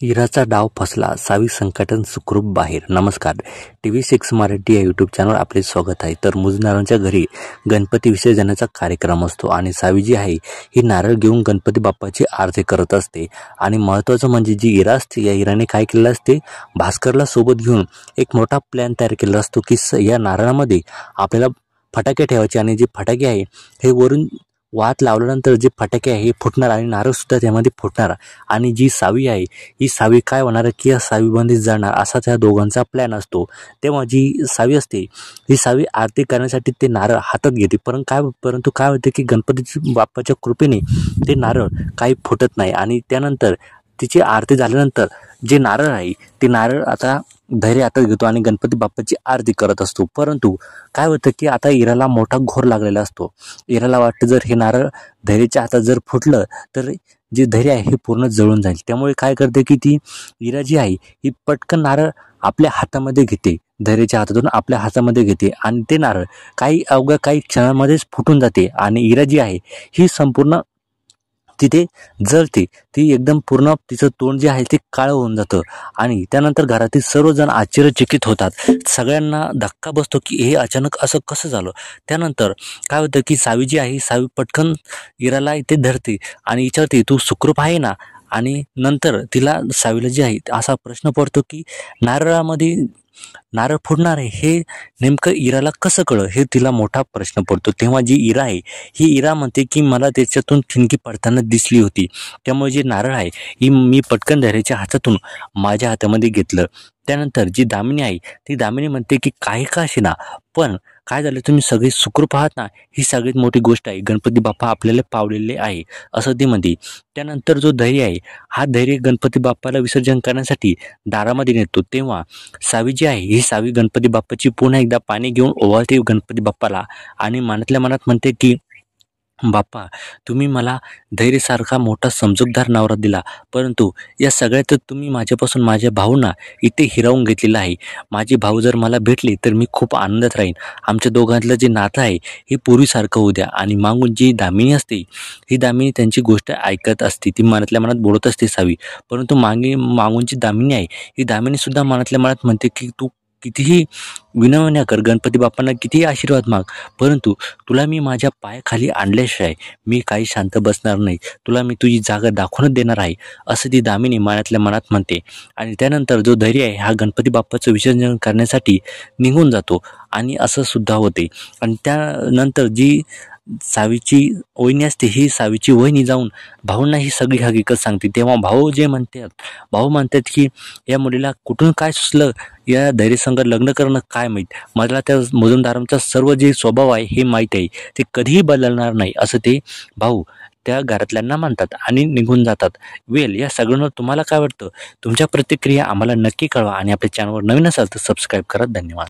इराचा डाव फसला, सावी संकटातून सुखरूप बाहेर. नमस्कार, TV6 मराठी या यूट्यूब चॅनलवर आपले स्वागत आहे. तर मुजनारांच्या घरी गणपती विसर्जनाचा कार्यक्रम असतो आणि सावी जी आहे ही नारळ घेऊन गणपती बाप्पाची आरती करत असते. आणि महत्त्वाचं म्हणजे जी इरा असते, या इराने काय केलेलं असते, भास्करला सोबत घेऊन एक मोठा प्लॅन तयार केलेला असतो की या नारळामध्ये आपल्याला फटाके ठेवायचे आणि जे फटाके आहे हे वरून वात लावल्यानंतर जे फटाके आहे हे फुटणार आणि नारळसुद्धा त्यामध्ये फुटणार. आणि जी सावी आहे ही सावी काय होणार की या सावीबंदीत जाणार असा त्या दोघांचा प्लॅन असतो. तेव्हा जी सावी असते ही सावी आरती करण्यासाठी ते नारळ हातात घेते, परंतु काय होते की गणपती बाप्पाच्या कृपेने ते नारळ काही फुटत नाही. आणि त्यानंतर तिची आरती झाल्यानंतर जे नारळ आहे ते नारळ आता धैर्य हातात घेतो आणि गणपती बाप्पाची आरती करत असतो. परंतु काय होतं की आता इराला मोठा घोर लागलेला असतो. इराला वाटतं जर हे नारळ धैर्याच्या हातात जर फुटलं तर जे धैर्य आहे हे पूर्ण जळून जाईल. त्यामुळे काय करते की ती इरा जी आहे ही पटकन नारळ आपल्या हातामध्ये घेते, धैर्याच्या हातातून आपल्या हातामध्ये घेते आणि ते नारळ अवघ्या काही क्षणामध्येच फुटून जाते. आणि इरा जी आहे ही संपूर्ण तिथे जळते. ती एकदम पूर्ण तिचं तोंड जे आहे ते काळं होऊन जातं. आणि त्यानंतर घरातील सर्वजण आश्चर्यचकित होतात. सगळ्यांना धक्का बसतो की हे अचानक असं कसं झालं. त्यानंतर काय होतं की सावी जी आहे सावी पटकन इराला इथे धरते आणि विचारते, तू सुखरूप आहे ना. आणि नंतर तिला सावीला जी आहे असा प्रश्न पडतो की नारळ फुटणार आहे हे नेमकं इराला कसं कळलं, हे तिला मोठा प्रश्न पडतो. तेव्हा जी इरा आहे ही इरा म्हणते की मला त्याच्यातून ठिणगी पडताना दिसली होती, त्यामुळे जे नारळ आहे ही मी पटकन धैर्याच्या हातातून माझ्या हातामध्ये घेतलं. त्यानंतर जी दामिनी आहे ती दामिनी म्हणते की काही का असेना पण काय झालं, तुम्ही सगळे सुखरूप आहात ना, ही सगळ्यात मोठी गोष्ट आहे. गणपती बाप्पा आपल्याला पावलेले आहे असं ती म्हणते. त्यानंतर जो धैर्य आहे हा धैर्य गणपती बाप्पाला विसर्जन करण्यासाठी दारामध्ये नेतो. तेव्हा सावी जी आहे ही सावी गणपती बाप्पाची पुन्हा एकदा पाणी घेऊन ओवाळते गणपती बाप्पाला आणि मनातल्या मनात म्हणते की बाप्पा, तुम्ही मला धैर्यसारखा मोठा समजूतदार नवरा दिला, परंतु या सगळ्यात तुम्ही माझ्यापासून माझ्या भाऊंना इथे हिरावून घेतलेलं आहे. माझे भाऊ जर मला भेटले तर मी खूप आनंदात राहीन. आमच्या दोघांतलं जे नातं आहे हे पूर्वीसारखं होऊ द्या. आणि मागून जी दामिनी असते ही दामिनी त्यांची गोष्ट ऐकत असते, ती मनातल्या मनात बोलत असते सावी. परंतु मागून जी दामिनी आहे ही दामिनीसुद्धा मनातल्या मनात म्हणते की तू कितीही विनवण्या कर, गणपती बाप्पांना कितीही आशीर्वाद माग, परंतु तुला मी माझ्या पायाखाली आणल्याशिवाय मी काही शांत बसणार नाही. तुला मी तुझी जागा दाखवूनच देणार आहे असं ती दामिनी मनातल्या मनात म्हणते. आणि त्यानंतर जो धैर्य आहे हा गणपती बाप्पाचं विसर्जन करण्यासाठी निघून जातो आणि असं सुद्धा होते. आणि त्यानंतर जी सावीची वहिनी असते ही सावीची वहिनी जाऊन भाऊंना ही सगळी हकीकत सांगते. तेव्हा भाऊ म्हणतात की या मुलीला कुठून काय सुचलं, या धैर्यसंग लग्न करणं काय माहीत, मला त्या मुजुमदारांचा सर्व जे स्वभाव आहे हे माहीत आहे, ते कधीही बदलणार नाही असं ते भाऊ त्या घरातल्यांना म्हणतात आणि निघून जातात. या सगळ्यांवर तुम्हाला काय वाटतं, तुमच्या प्रतिक्रिया आम्हाला नक्की कळवा आणि आपल्या चॅनलवर नवीन असाल तर सबस्क्राईब करा. धन्यवाद.